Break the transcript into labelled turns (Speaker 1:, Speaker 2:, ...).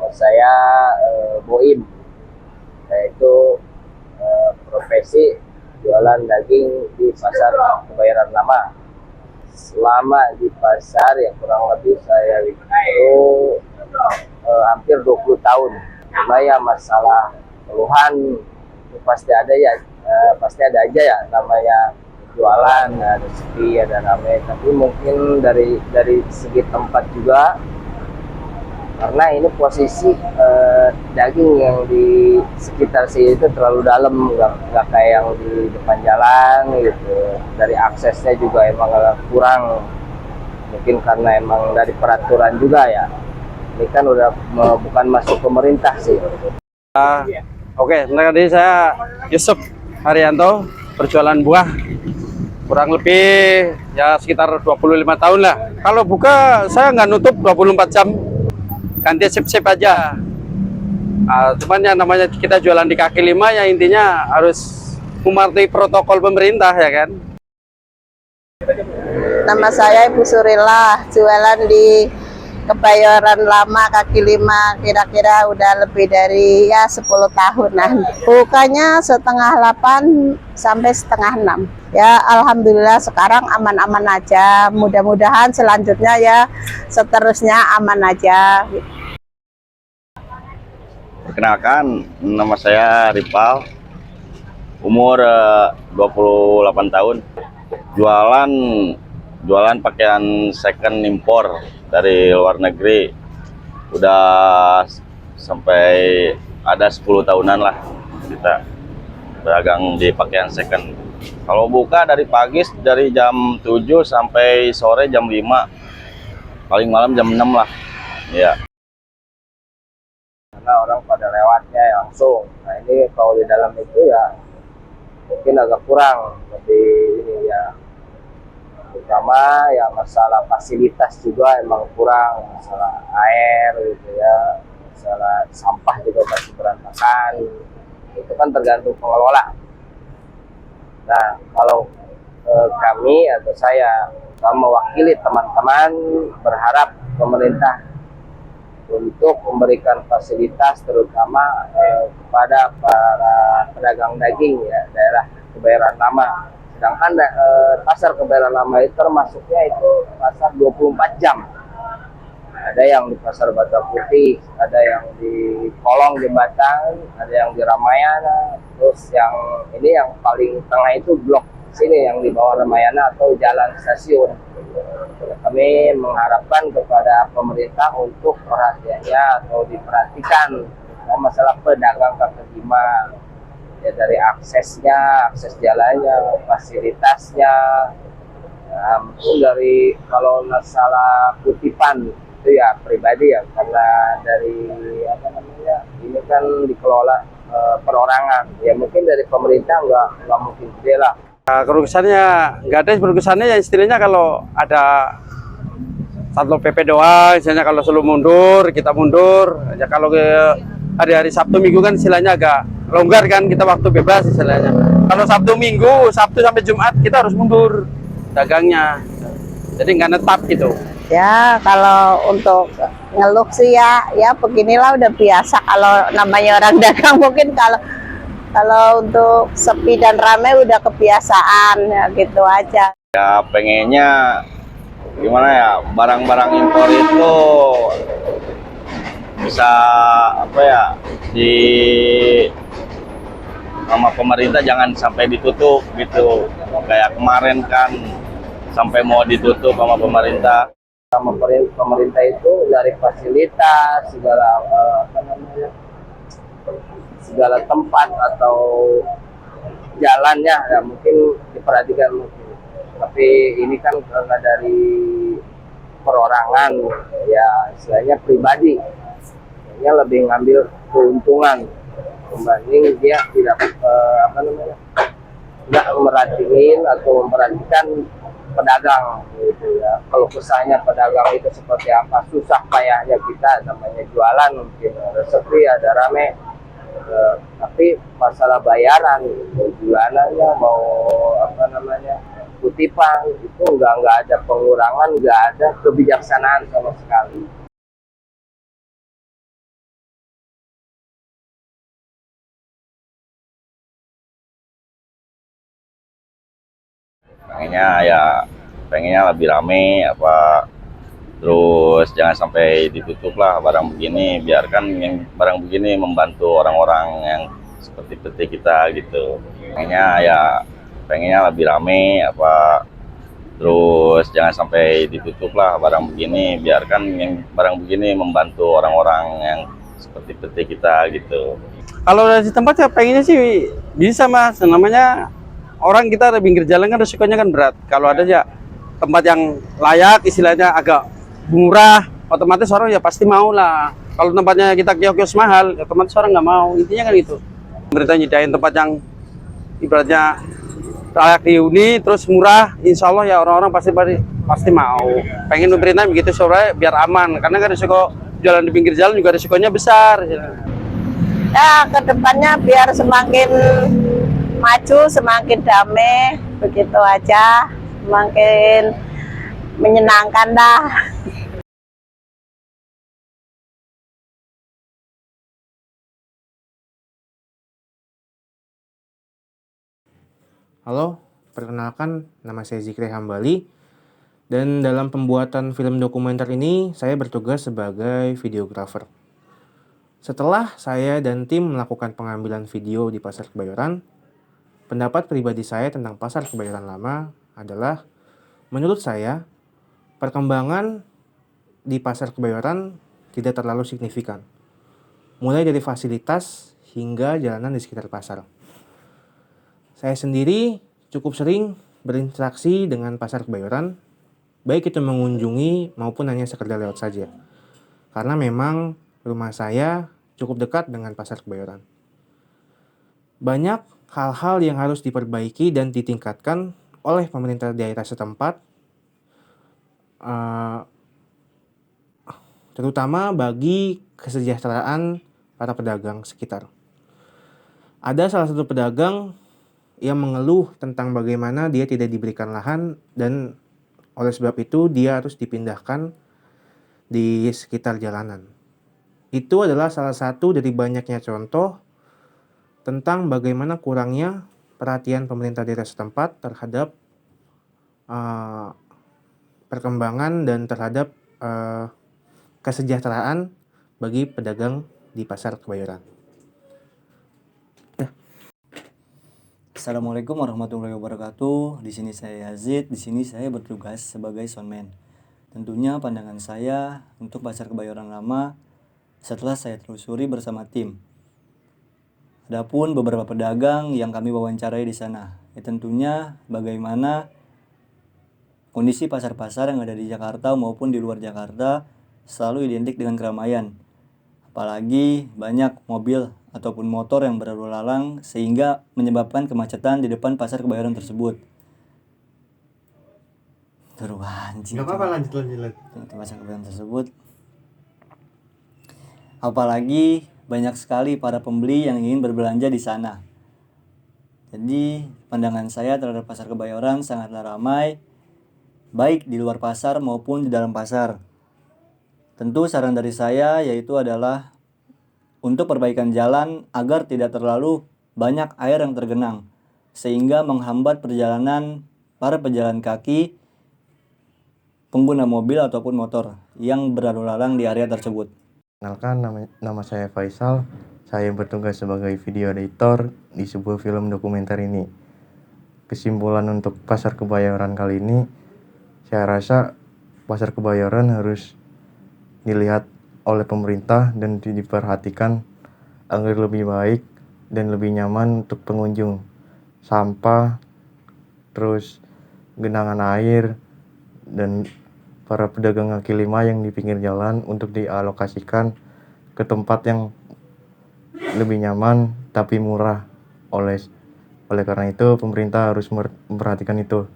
Speaker 1: Saya Boim, yaitu profesi jualan daging di pasar Kebayoran Lama. Selama di pasar yang kurang lebih saya itu hampir 20 tahun. Cuma ya masalah keluhan itu pasti ada ya, pasti ada aja ya, namanya jualan, ada sepi, ada ramai. Tapi mungkin dari segi tempat juga, karena ini posisi daging yang di sekitar sini itu terlalu dalam, nggak kayak yang di depan jalan gitu. Dari aksesnya juga emang agak kurang, mungkin karena emang dari peraturan juga ya. Ini kan udah bukan masuk pemerintah sih.
Speaker 2: Oke, tadi saya Yusuf Haryanto, berjualan buah kurang lebih ya sekitar 25 tahun lah. Kalau buka saya nggak nutup 24 jam, ganti sip-sip aja. Cuman yang namanya kita jualan di kaki lima ya intinya harus mematuhi protokol pemerintah ya kan.
Speaker 3: Nama saya Ibu Surila, jualan di Kebayoran Lama kaki lima, kira-kira udah lebih dari ya 10 tahunan. Bukanya setengah 8 sampai setengah 6. Ya alhamdulillah sekarang aman-aman aja. Mudah-mudahan selanjutnya ya seterusnya aman aja.
Speaker 4: Perkenalkan, nama saya Ripal, umur 28 tahun. Jualan pakaian second impor dari luar negeri. Udah sampai ada 10 tahunan lah kita berdagang di pakaian second. Kalau buka dari pagi dari jam 7 sampai sore jam 5, paling malam jam 6 lah ya.
Speaker 1: Karena orang pada lewatnya langsung. Nah ini kalau di dalam itu ya mungkin agak kurang, lebih ini ya, terutama ya masalah fasilitas juga emang kurang, masalah air gitu ya, masalah sampah juga masih berantakan. Itu kan tergantung pengelola. Nah kalau kami atau saya mewakili teman-teman berharap pemerintah untuk memberikan fasilitas terutama kepada para pedagang daging ya daerah Kebayoran Lama. Sedangkan pasar Kebayoran Lama itu termasuknya itu pasar 24 jam. Ada yang di pasar Bata Putih, ada yang di Kolong Jembatan, ada yang di Ramayana, terus yang ini yang paling tengah itu blok sini yang di bawah Ramayana atau jalan stasiun. Kami mengharapkan kepada pemerintah untuk perhatiannya atau diperhatikan masalah pedagang kaki lima ya, dari aksesnya, akses jalannya, fasilitasnya. Mungkin dari kalau masalah kutipan itu ya pribadi ya, karena dari apa namanya ini kan dikelola perorangan ya, mungkin dari pemerintah nggak mungkin gede lah.
Speaker 2: Kerugiannya nggak ada, kerugiannya ya istilahnya kalau ada Satpol PP doang, misalnya kalau selalu mundur, kita mundur. Ya kalau ke hari-hari Sabtu Minggu kan istilahnya agak longgar kan, kita waktu bebas istilahnya. Kalau Sabtu Minggu, Sabtu sampai Jumat kita harus mundur dagangnya. Jadi nggak netap gitu.
Speaker 3: Ya kalau untuk ngeluh sih ya beginilah udah biasa. Kalau namanya orang dagang mungkin kalau untuk sepi dan ramai udah kebiasaan ya, gitu aja.
Speaker 4: Ya pengennya gimana ya, barang-barang impor itu bisa apa ya, di sama pemerintah jangan sampai ditutup gitu. Kayak kemarin kan sampai mau ditutup sama pemerintah.
Speaker 1: Sama pemerintah itu dari fasilitas segala apa namanya, segala tempat atau jalannya ya mungkin diperhatikan mungkin. Tapi ini kan karena dari perorangan ya, istilahnya pribadi, dia lebih ngambil keuntungan dibanding dia tidak apa namanya, tidak merhatiin atau memperhatikan pedagang gitu ya. Kalau kesahnya pedagang itu seperti apa, susah payahnya kita namanya jualan, mungkin ada sepi, ada rame. Tapi masalah bayaran, bulanannya mau apa namanya kutipan itu nggak ada pengurangan, nggak ada kebijaksanaan sama sekali.
Speaker 4: Pengennya lebih rame apa, terus jangan sampai ditutup lah barang begini, biarkan yang barang begini membantu orang-orang yang seperti kita gitu. Pengennya lebih rame apa, terus jangan sampai ditutup lah barang begini, biarkan yang barang begini membantu orang-orang yang seperti kita gitu.
Speaker 2: Kalau dari tempat ya pengennya sih bisa mas, namanya orang kita di pinggir jalan kan resikonya kan berat. Kalau ada ya tempat yang layak, istilahnya agak murah, otomatis orang ya pasti mau lah. Kalau tempatnya kita kios-kios mahal, ya otomatis orang nggak mau. Intinya kan itu. Pemerintah nyediain tempat yang ibaratnya layak dihuni, terus murah, insya Allah ya orang-orang pasti mau. Pengen pemerintah begitu supaya biar aman, karena kan risiko jalan di pinggir jalan juga risikonya besar.
Speaker 3: Ya, kedepannya biar semakin maju, semakin damai, begitu aja, semakin menyenangkan dah.
Speaker 5: Halo, perkenalkan nama saya Zikri Hambali dan dalam pembuatan film dokumenter ini saya bertugas sebagai videografer. Setelah saya dan tim melakukan pengambilan video di Pasar Kebayoran, pendapat pribadi saya tentang Pasar Kebayoran Lama adalah menurut saya perkembangan di Pasar Kebayoran tidak terlalu signifikan. Mulai dari fasilitas hingga jalanan di sekitar pasar. Saya sendiri cukup sering berinteraksi dengan Pasar Kebayoran, baik itu mengunjungi maupun hanya sekedar lewat saja. Karena memang rumah saya cukup dekat dengan Pasar Kebayoran. Banyak hal-hal yang harus diperbaiki dan ditingkatkan oleh pemerintah daerah setempat, terutama bagi kesejahteraan para pedagang sekitar. Ada salah satu pedagang yang mengeluh tentang bagaimana dia tidak diberikan lahan dan oleh sebab itu dia harus dipindahkan di sekitar jalanan. Itu adalah salah satu dari banyaknya contoh tentang bagaimana kurangnya perhatian pemerintah daerah setempat terhadap perkembangan dan terhadap kesejahteraan bagi pedagang di Pasar Kebayoran.
Speaker 6: Assalamualaikum warahmatullahi wabarakatuh. Di sini saya Yazid. Di sini saya bertugas sebagai soundman. Tentunya pandangan saya untuk Pasar Kebayoran Lama setelah saya telusuri bersama tim. Adapun beberapa pedagang yang kami wawancarai di sana, tentunya bagaimana kondisi pasar-pasar yang ada di Jakarta maupun di luar Jakarta selalu identik dengan keramaian. Apalagi banyak mobil ataupun motor yang berlalu lalang sehingga menyebabkan kemacetan di depan Pasar Kebayoran tersebut. Terus anjing.
Speaker 5: Gak apa-apa, lanjut.
Speaker 6: Pasar Kebayoran tersebut. Apalagi banyak sekali para pembeli yang ingin berbelanja di sana. Jadi pandangan saya terhadap Pasar Kebayoran sangatlah ramai, baik di luar pasar maupun di dalam pasar. Tentu saran dari saya yaitu adalah untuk perbaikan jalan agar tidak terlalu banyak air yang tergenang, sehingga menghambat perjalanan para pejalan kaki, pengguna mobil ataupun motor yang berlalu lalang di area tersebut.
Speaker 7: Kenalkan, nama saya Faisal. Saya bertugas sebagai video editor di sebuah film dokumenter ini. Kesimpulan untuk Pasar Kebayoran kali ini, saya rasa Pasar Kebayoran harus dilihat oleh pemerintah dan diperhatikan agar lebih baik dan lebih nyaman untuk pengunjung. Sampah, terus genangan air, dan para pedagang kaki lima yang di pinggir jalan untuk dialokasikan ke tempat yang lebih nyaman tapi murah. Oleh karena itu pemerintah harus memperhatikan itu.